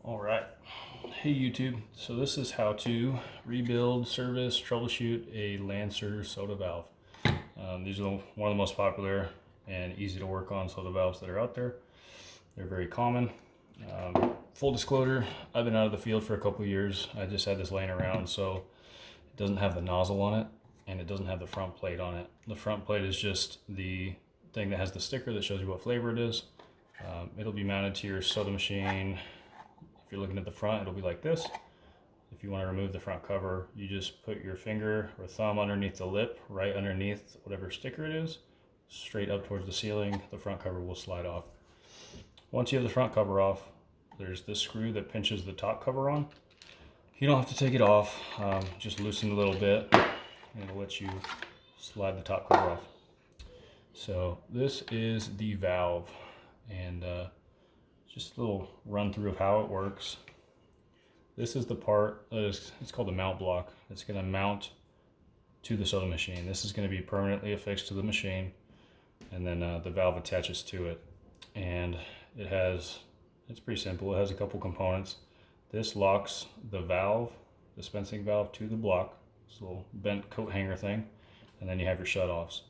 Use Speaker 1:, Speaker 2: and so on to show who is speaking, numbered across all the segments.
Speaker 1: All right. Hey YouTube. So this is how to rebuild, service, troubleshoot a Lancer soda valve. These are one of the most popular and easy to work on soda valves that are out there. They're very common. Full disclosure, I've been out of the field for a couple of years. I just had this laying around, so it doesn't have the nozzle on it and it doesn't have the front plate on it. The front plate is just the thing that has the sticker that shows you what flavor it is. It'll be mounted to your soda machine. If you're looking at the front, it'll be like this. If you want to remove the front cover, you just put your finger or thumb underneath the lip, right underneath whatever sticker it is, straight up towards the ceiling. The front cover will slide off. Once you have the front cover off, there's this screw that pinches the top cover on. You don't have to take it off, just loosen a little bit and it'll let you slide the top cover off. So this is the valve, and just a little run through of how it works. This is the part, it's called the mount block. It's going to mount to the soda machine. This is going to be permanently affixed to the machine, and then the valve attaches to it. And it's pretty simple. It has a couple components. This locks the valve, dispensing valve, to the block. This little bent coat hanger thing. And then you have your shutoffs.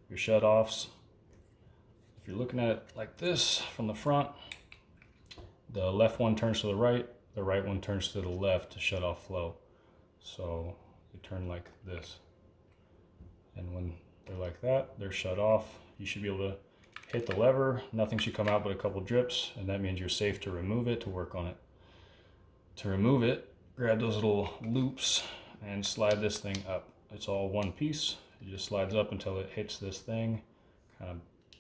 Speaker 1: Your shutoffs, if you're looking at it like this from the front, the left one turns to the right one turns to the left to shut off flow. So you turn like this. And when they're like that, they're shut off. You should be able to hit the lever. Nothing should come out but a couple drips, and that means you're safe to remove it, to work on it. To remove it, grab those little loops and slide this thing up. It's all one piece. It just slides up until it hits this thing, kind of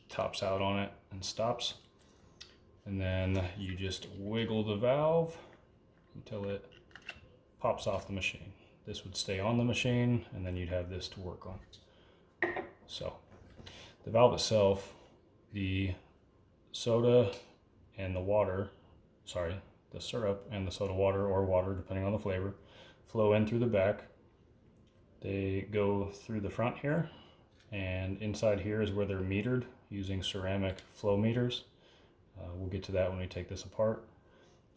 Speaker 1: tops out on it and stops. And then you just wiggle the valve until it pops off the machine. This would stay on the machine, and then you'd have this to work on. So the valve itself, the soda and the water, the syrup and the soda water or water, depending on the flavor, flow in through the back. They go through the front here, and inside here is where they're metered using ceramic flow meters. We'll get to that when we take this apart.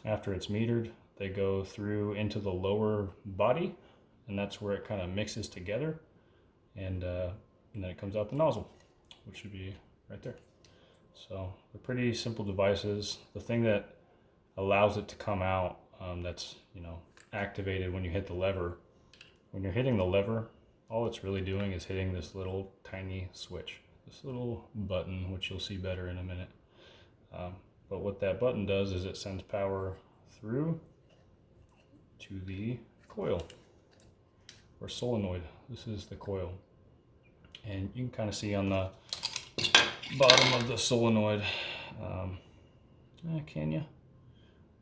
Speaker 1: After it's metered, they go through into the lower body, and that's where it kind of mixes together, and then it comes out the nozzle, which should be right there. So they're pretty simple devices. The thing that allows it to come out, that's activated when you hit the lever. When you're hitting the lever, all it's really doing is hitting this little tiny switch, this little button, which you'll see better in a minute. But what that button does is it sends power through to the coil or solenoid. This is the coil, and you can kind of see on the bottom of the solenoid. Can you?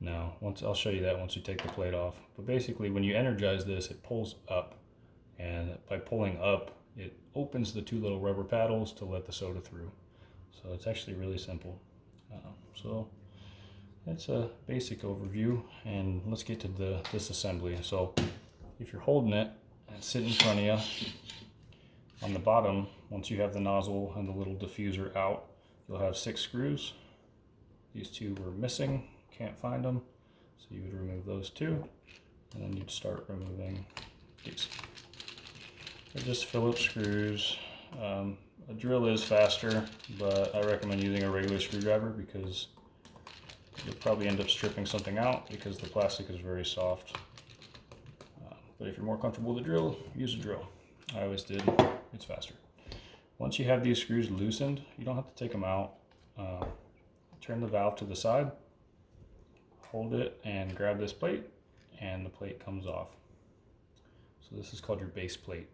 Speaker 1: No. I'll show you that once you take the plate off. But basically, when you energize this, it pulls up, and by pulling up, it opens the two little rubber paddles to let the soda through. So it's actually really simple. So that's a basic overview, and let's get to the disassembly. So if you're holding it and sit in front of you, on the bottom, once you have the nozzle and the little diffuser out, you'll have 6 screws. These 2 were missing, can't find them, so you would remove those 2, and then you'd start removing these. They're just Phillips screws. A drill is faster, but I recommend using a regular screwdriver because you'll probably end up stripping something out because the plastic is very soft. But if you're more comfortable with a drill, use a drill. I always did. It's faster. Once you have these screws loosened, you don't have to take them out. Turn the valve to the side, hold it, and grab this plate, and the plate comes off. So this is called your base plate.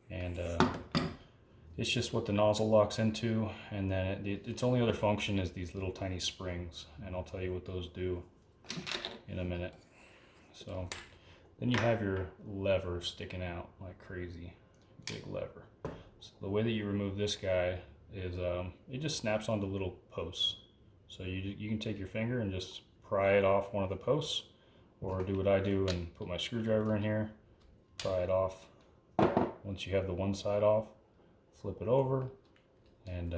Speaker 1: And it's just what the nozzle locks into, and then its only other function is these little tiny springs, and I'll tell you what those do in a minute. So then you have your lever sticking out like crazy, big lever. So the way that you remove this guy is it just snaps onto little posts. So you can take your finger and just pry it off one of the posts, or do what I do and put my screwdriver in here, pry it off. Once you have the one side off, flip it over and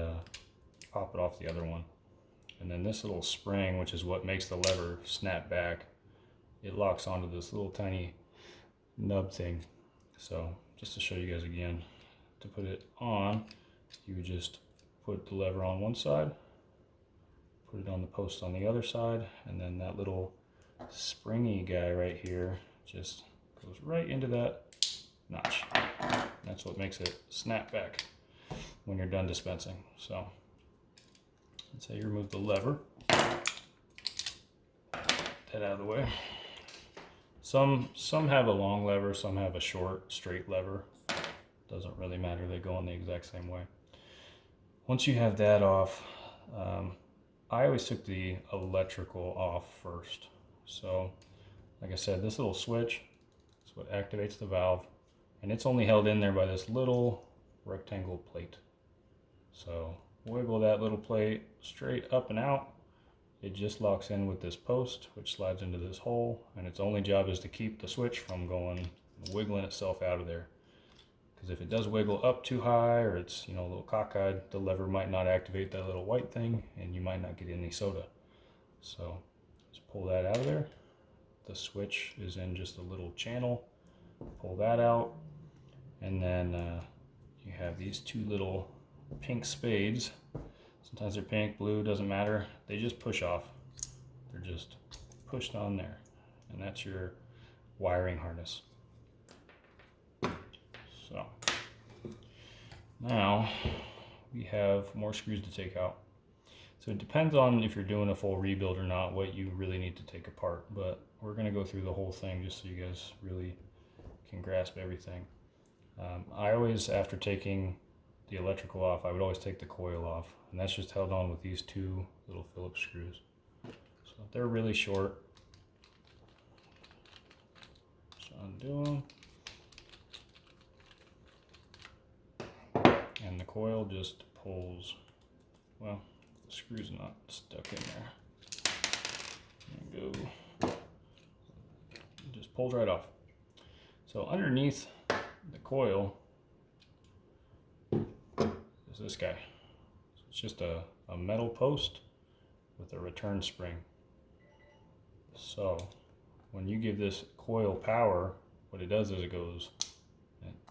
Speaker 1: pop it off the other one. And then this little spring, which is what makes the lever snap back, it locks onto this little tiny nub thing. So just to show you guys again, to put it on, you would just put the lever on one side, put it on the post on the other side, and then that little springy guy right here just goes right into that notch. That's what makes it snap back when you're done dispensing. So let's say you remove the lever, that out of the way. Some have a long lever, some have a short straight lever. Doesn't really matter, they go on the exact same way. Once you have that off, I always took the electrical off first. So like I said, this little switch is what activates the valve, and it's only held in there by this little rectangle plate. So wiggle that little plate straight up and out. It just locks in with this post, which slides into this hole, and its only job is to keep the switch from wiggling itself out of there. Because if it does wiggle up too high, or it's a little cockeyed, the lever might not activate that little white thing, and you might not get any soda. So just pull that out of there. The switch is in just a little channel. Pull that out, and then you have these two little pink spades. Sometimes they're pink, blue, doesn't matter. They just push off. They're just pushed on there. And that's your wiring harness. So now we have more screws to take out. So it depends on if you're doing a full rebuild or not, what you really need to take apart. But we're going to go through the whole thing just so you guys really can grasp everything. I always, after taking the electrical off, I would always take the coil off, and that's just held on with these two little Phillips screws. So they're really short. Just undo them, and the coil just pulls. Well, the screw's not stuck in there. There you go. It just pulls right off. So underneath the coil is this guy. So it's just a metal post with a return spring. So when you give this coil power, what it does is it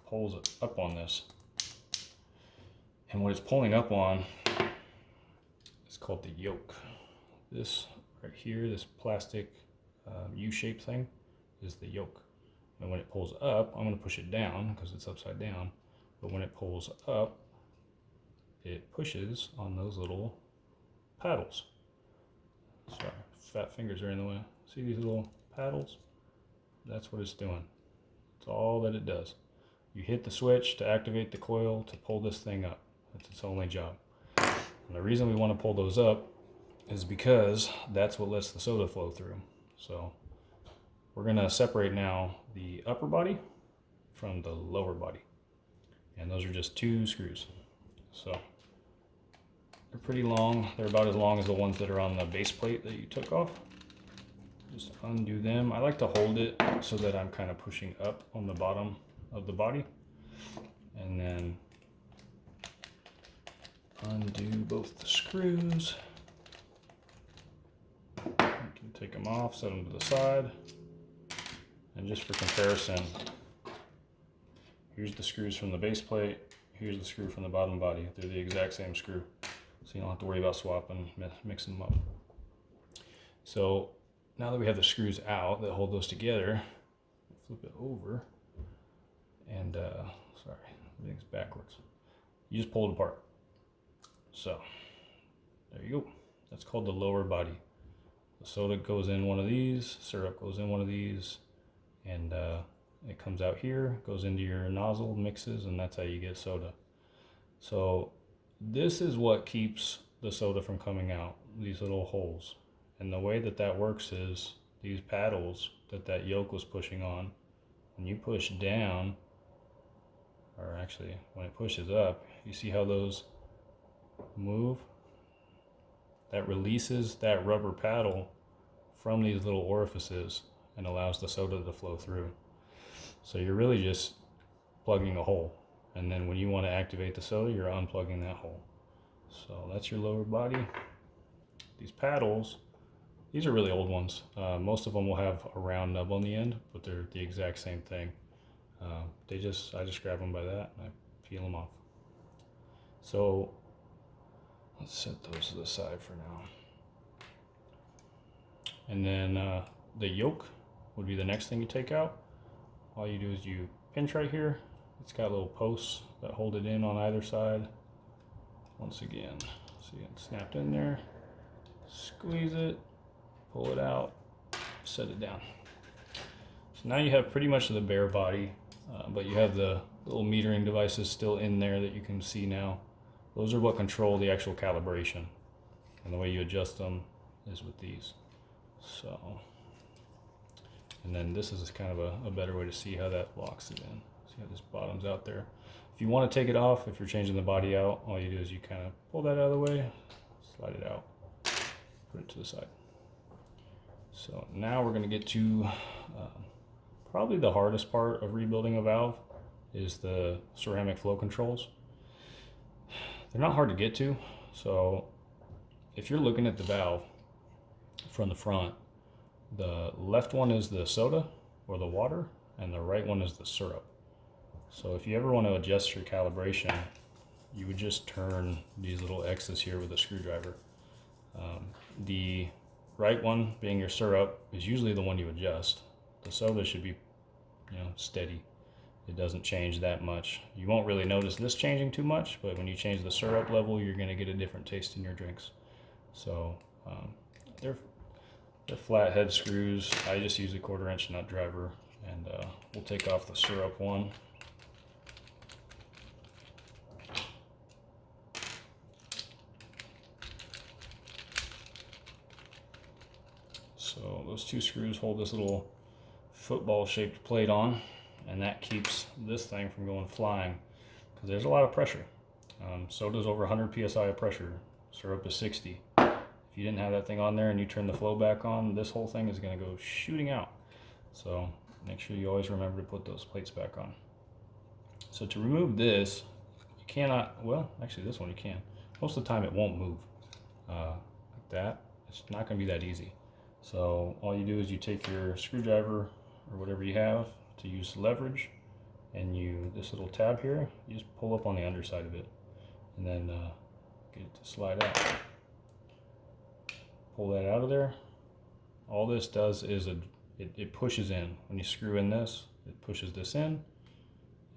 Speaker 1: pulls it up on this. And what it's pulling up on is called the yoke. This right here, this plastic U-shaped thing, is the yoke. And when it pulls up, I'm going to push it down because it's upside down. But when it pulls up, it pushes on those little paddles. Sorry, fat fingers are in the way. See these little paddles? That's what it's doing. That's all that it does. You hit the switch to activate the coil to pull this thing up. That's its only job. And the reason we want to pull those up is because that's what lets the soda flow through. So we're going to separate now the upper body from the lower body. And those are just two screws. So they're pretty long. They're about as long as the ones that are on the base plate that you took off. Just undo them. I like to hold it so that I'm kind of pushing up on the bottom of the body. And then undo both the screws. You can take them off, set them to the side. And just for comparison, here's the screws from the base plate, here's the screw from the bottom body. They're the exact same screw, so you don't have to worry about swapping, mixing them up. So now that we have the screws out that hold those together, flip it over, and sorry, everything's backwards. You just pull it apart. So there you go. That's called the lower body. The soda goes in one of these, syrup goes in one of these, and it comes out here, goes into your nozzle, mixes, and that's how you get soda. So this is what keeps the soda from coming out, these little holes. And the way that that works is these paddles that yoke was pushing on, when you push down, or actually when it pushes up, you see how those move? That releases that rubber paddle from these little orifices and allows the soda to flow through. So you're really just plugging a hole, and then when you want to activate the soda, you're unplugging that hole. So that's your lower body. these paddles, these are really old ones. Most of them will have a round nub on the end, but they're the exact same thing. I just grab them by that and I peel them off. So let's set those to the side for now. And then the yoke would be the next thing you take out. All you do is you pinch right here. It's got little posts that hold it in on either side. Once again, see it snapped in there. Squeeze it, pull it out, set it down. So now you have pretty much the bare body, but you have the little metering devices still in there that you can see now. Those are what control the actual calibration. And the way you adjust them is with these. So, and then this is kind of a better way to see how that locks it in. See how this bottom's out there. If you want to take it off, if you're changing the body out, all you do is you kind of pull that out of the way, slide it out, put it to the side. So now we're going to get to probably the hardest part of rebuilding a valve is the ceramic flow controls. They're not hard to get to. So if you're looking at the valve from the front, the left one is the soda or the water and the right one is the syrup. So if you ever want to adjust your calibration, you would just turn these little X's here with a screwdriver. The right one being your syrup is usually the one you adjust. The soda should be, steady. It doesn't change that much. You won't really notice this changing too much, but when you change the syrup level, you're going to get a different taste in your drinks. So they're flathead screws. I just use a 1/4 inch nut driver, and we'll take off the syrup one. So those 2 screws hold this little football shaped plate on, and that keeps this thing from going flying because there's a lot of pressure. Soda's over 100 psi of pressure, syrup is 60. If you didn't have that thing on there and you turn the flow back on, this whole thing is going to go shooting out. So make sure you always remember to put those plates back on. So to remove this, you cannot, well, actually this one you can. Most of the time it won't move like that. It's not going to be that easy. So all you do is you take your screwdriver or whatever you have to use leverage, and this little tab here, you just pull up on the underside of it and then get it to slide out. Pull that out of there. All this does is it pushes in. When you screw in this, it pushes this in,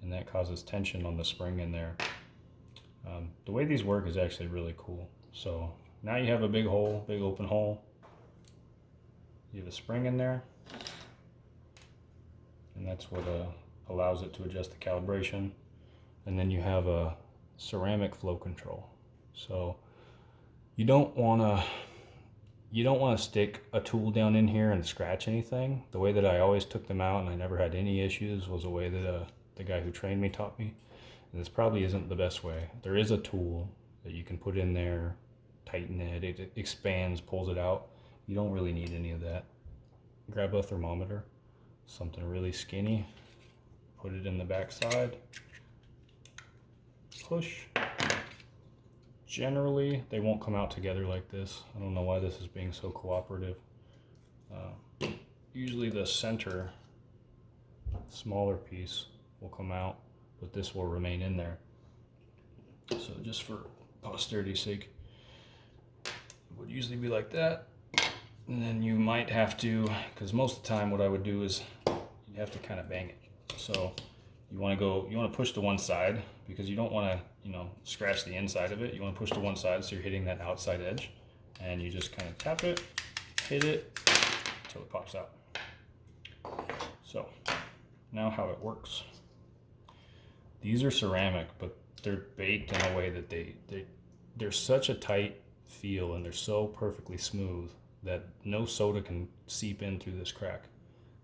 Speaker 1: and that causes tension on the spring in there. The way these work is actually really cool. So now you have a big hole, big open hole. You have a spring in there, and that's what allows it to adjust the calibration. And then you have a ceramic flow control. So you don't want to stick a tool down in here and scratch anything. The way that I always took them out and I never had any issues was the way that the guy who trained me taught me. And this probably isn't the best way. There is a tool that you can put in there, tighten it, it expands, pulls it out. You don't really need any of that. Grab a thermometer, something really skinny, put it in the back side, push. Generally, they won't come out together like this. I don't know why this is being so cooperative. Usually the center, smaller piece will come out, but this will remain in there. So just for posterity's sake, it would usually be like that. And then you might have to, because most of the time what I would do is you have to kind of bang it. So you want to push to one side because you don't want to, scratch the inside of it. You want to push to one side so you're hitting that outside edge, and you just kind of tap it, hit it until it pops out. So now how it works. These are ceramic, but they're baked in a way that they're such a tight feel and they're so perfectly smooth that no soda can seep in through this crack.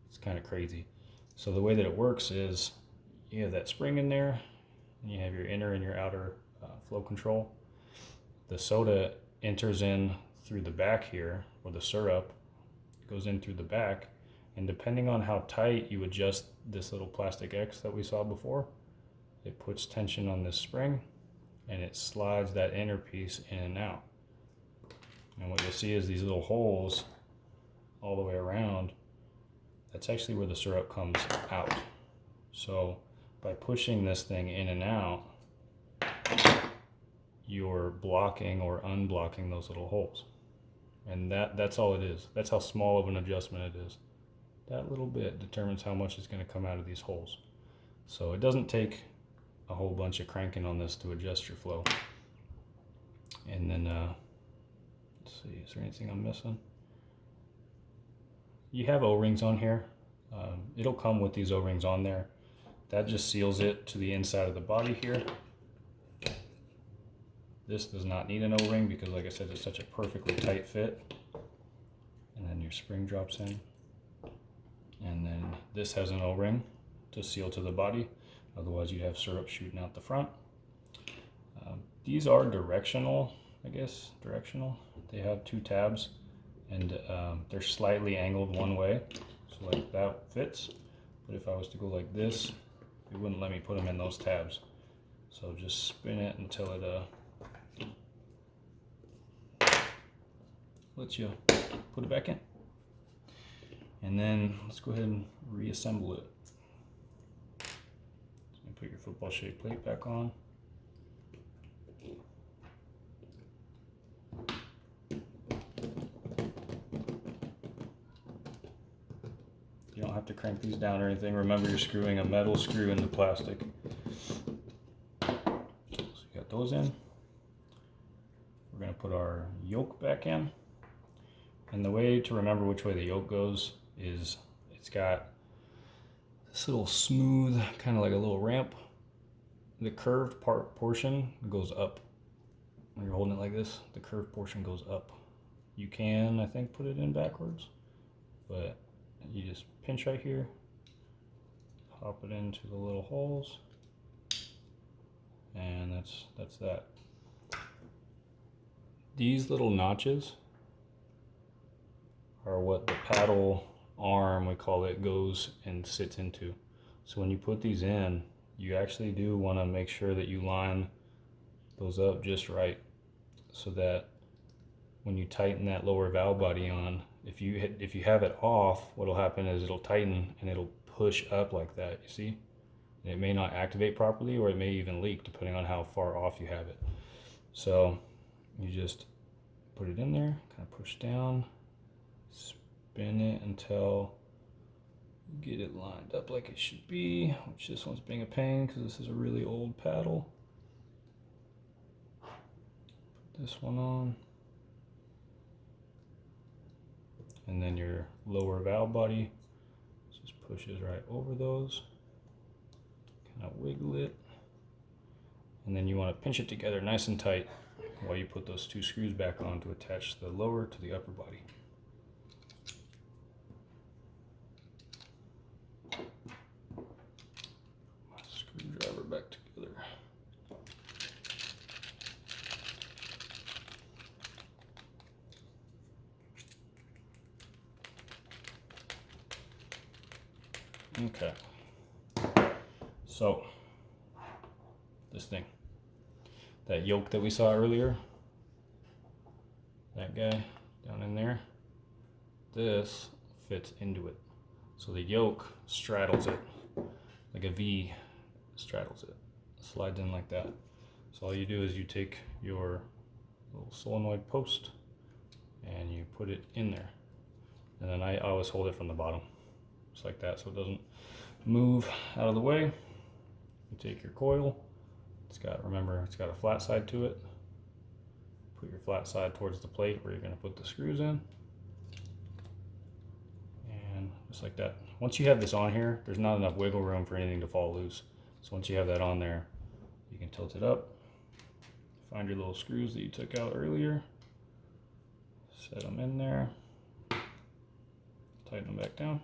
Speaker 1: It's kind of crazy. So the way that it works is you have that spring in there, and you have your inner and your outer flow control. The soda enters in through the back here, or the syrup goes in through the back, and depending on how tight you adjust this little plastic X that we saw before, it puts tension on this spring and it slides that inner piece in and out. And what you'll see is these little holes all the way around. That's actually where the syrup comes out. So by pushing this thing in and out, you're blocking or unblocking those little holes. And that's all it is. That's how small of an adjustment it is. That little bit determines how much is going to come out of these holes. So it doesn't take a whole bunch of cranking on this to adjust your flow. And then, let's see, is there anything I'm missing? You have O-rings on here. It'll come with these O-rings on there. That just seals it to the inside of the body here. This does not need an O-ring because, like I said, it's such a perfectly tight fit. And then your spring drops in. And then this has an O-ring to seal to the body. Otherwise you'd have syrup shooting out the front. These are directional, I guess, directional. They have 2 tabs and they're slightly angled one way. So like that fits. But if I was to go like this, it wouldn't let me put them in those tabs. So just spin it until it lets you put it back in. And then let's go ahead and reassemble it. So put your football shaped plate back on. You don't have to crank these down or anything. Remember, you're screwing a metal screw into plastic. So you got those in. We're going to put our yoke back in. And the way to remember which way the yoke goes is it's got this little smooth, kind of like a little ramp. The curved portion goes up. When you're holding it like this, the curved portion goes up. You can, I think, put it in backwards, but you just pinch right here, pop it into the little holes, and that's that. These little notches are what the paddle arm, we call it, goes and sits into. So when you put these in, you actually do want to make sure that you line those up just right, so that when you tighten that lower valve body on, if you have it off, what'll happen is it'll tighten and it'll push up like that, you see? And it may not activate properly, or it may even leak depending on how far off you have it. So you just put it in there, kind of push down, spin it until you get it lined up like it should be, which this one's being a pain because this is a really old paddle. Put this one on. And then your lower valve body just pushes right over those. Kind of wiggle it. And then you want to pinch it together nice and tight while you put those 2 screws back on to attach the lower to the upper body. My screwdriver back together. Okay, so this thing, that yoke that we saw earlier, that guy down in there, this fits into it. So the yoke straddles it, like a V straddles it, slides in like that. So all you do is you take your little solenoid post and you put it in there. And then I always hold it from the bottom, just like that, so it doesn't move out of the way. You take your coil. Remember, it's got a flat side to it. Put your flat side towards the plate where you're going to put the screws in. And just like that. Once you have this on here, there's not enough wiggle room for anything to fall loose. So once you have that on there, you can tilt it up. Find your little screws that you took out earlier. Set them in there. Tighten them back down.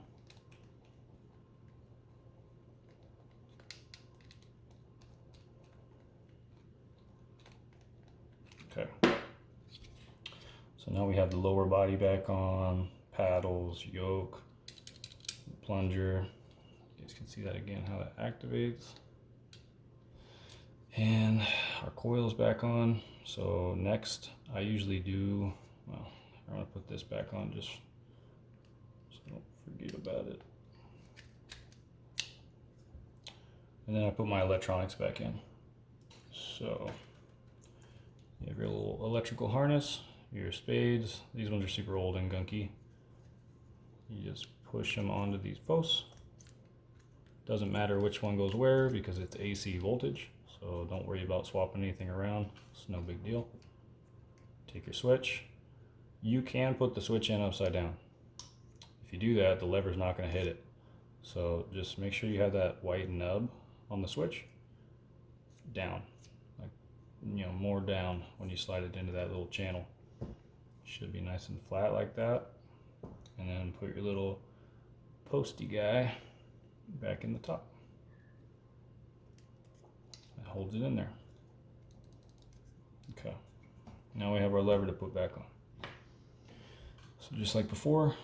Speaker 1: Okay. So now we have the lower body back on, paddles, yoke, plunger. You guys can see that again, how that activates. And our coil's back on. So next, I usually do well, I'm gonna put this back on just so I don't forget about it. And then I put my electronics back in. So you have your little electrical harness, your spades. These ones are super old and gunky. You just push them onto these posts. Doesn't matter which one goes where because it's AC voltage. So don't worry about swapping anything around. It's no big deal. Take your switch. You can put the switch in upside down. If you do that, the lever's not going to hit it. So just make sure you have that white nub on the switch down, like, you know, more down when you slide it into that little channel. Should be nice and flat like that. And then put your little posty guy back in the top. That holds it in there. Okay. Now we have our lever to put back on. So just like before,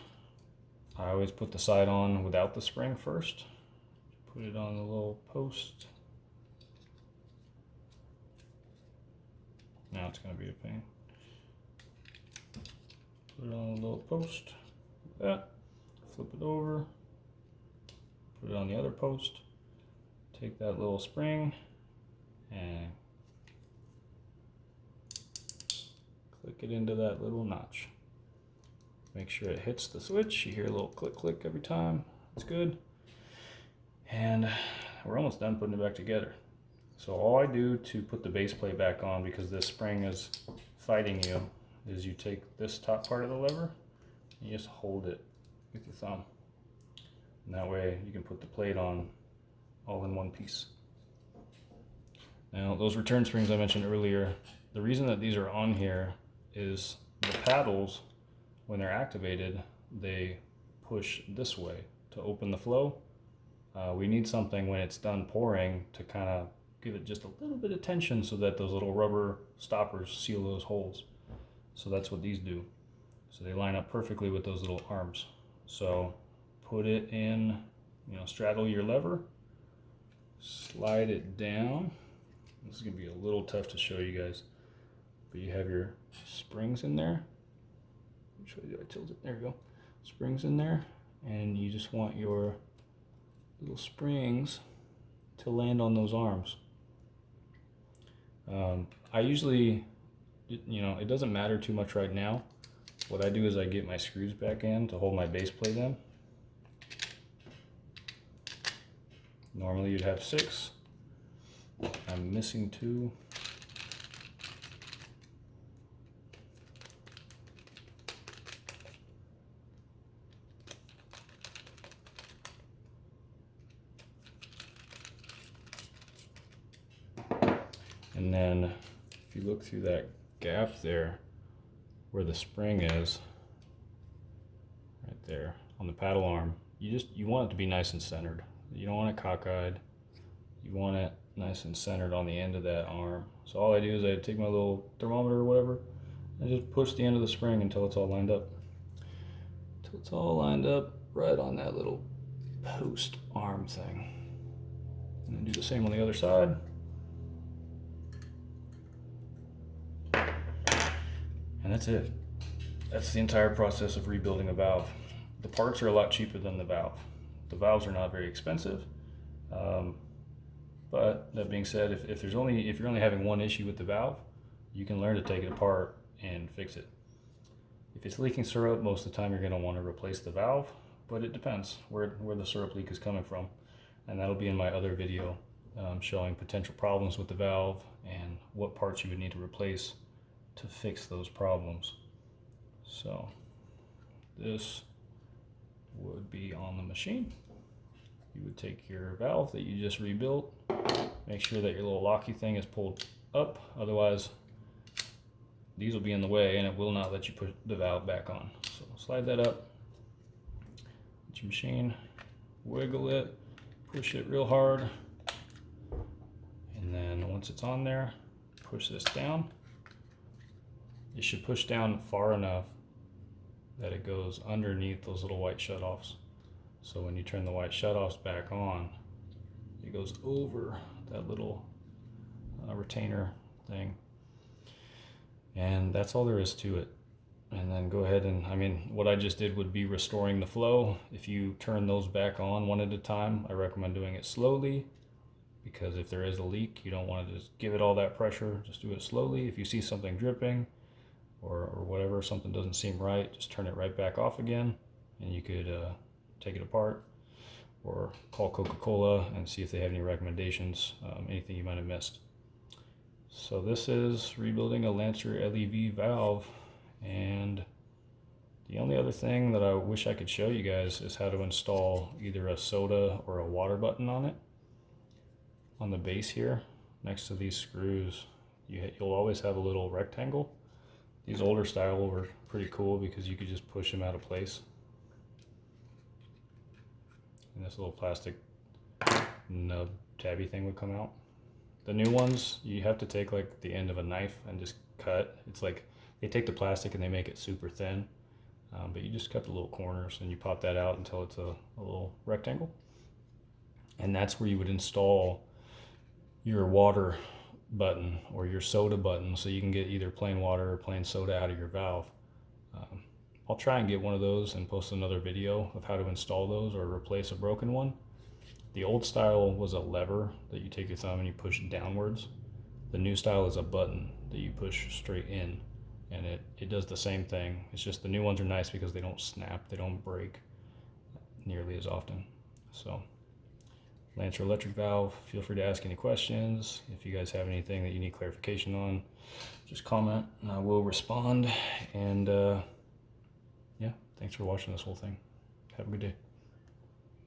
Speaker 1: I always put the side on without the spring first. Put it on the little post. Now it's going to be a pain. Put it on the little post. Like that. Flip it over. Put it on the other post. Take that little spring and click it into that little notch. Make sure it hits the switch. You hear a little click click every time. It's good. And we're almost done putting it back together. So all I do to put the base plate back on, because this spring is fighting you, is you take this top part of the lever and you just hold it with your thumb. And that way you can put the plate on all in one piece. Now those return springs I mentioned earlier, the reason that these are on here is the paddles, when they're activated, they push this way to open the flow. We need something when it's done pouring to kind of give it just a little bit of tension so that those little rubber stoppers seal those holes. So that's what these do. So they line up perfectly with those little arms. So put it in, you know, straddle your lever, slide it down. This is gonna be a little tough to show you guys, but you have your springs in there. Which way do I tilt it? There we go. Springs in there, and you just want your little springs to land on those arms. I usually, you know, it doesn't matter too much right now. What I do is I get my screws back in to hold my base plate in. Normally you'd have 6. I'm missing 2. And then if you look through that gap there where the spring is, right there on the paddle arm, you want it to be nice and centered. You don't want it cockeyed. You want it nice and centered on the end of that arm. So all I do is I take my little thermometer or whatever and just push the end of the spring until it's all lined up. Until it's all lined up right on that little post arm thing. And then do the same on the other side. And that's it. That's the entire process of rebuilding a valve. The parts are a lot cheaper than the valve. The valves are not very expensive. But that being said, if you're only having one issue with the valve, you can learn to take it apart and fix it. If it's leaking syrup, most of the time you're going to want to replace the valve, but it depends where the syrup leak is coming from. And that'll be in my other video showing potential problems with the valve and what parts you would need to replace to fix those problems. So this would be on the machine. You would take your valve that you just rebuilt, make sure that your little locky thing is pulled up, otherwise these will be in the way and it will not let you put the valve back on. So slide that up, get your machine, wiggle it, push it real hard, and then once it's on there, push this down. You should push down far enough that it goes underneath those little white shutoffs. So when you turn the white shutoffs back on, it goes over that little retainer thing. And that's all there is to it. And then go ahead and, I mean, what I just did would be restoring the flow. If you turn those back on one at a time, I recommend doing it slowly, because if there is a leak, you don't want to just give it all that pressure. Just do it slowly. If you see something dripping or whatever, something doesn't seem right, just turn it right back off again, and you could take it apart or call Coca-Cola and see if they have any recommendations, anything you might have missed. So this is rebuilding a Lancer LEV valve. And the only other thing that I wish I could show you guys is how to install either a soda or a water button on it. On the base here, next to these screws, you'll always have a little rectangle. These older style were pretty cool because you could just push them out of place. And this little plastic nub tabby thing would come out. The new ones, you have to take like the end of a knife and just cut. It's like they take the plastic and they make it super thin, but you just cut the little corners and you pop that out until it's a little rectangle. And that's where you would install your water button or your soda button, so you can get either plain water or plain soda out of your valve. I'll try and get one of those and post another video of how to install those or replace a broken one. The old style was a lever that you take your thumb and you push downwards. The new style is a button that you push straight in, and it does the same thing. It's just the new ones are nice because they don't snap, they don't break nearly as often. So Lancer electric valve, feel free to ask any questions. If you guys have anything that you need clarification on, just comment and I will respond. And yeah, thanks for watching this whole thing. Have a good day.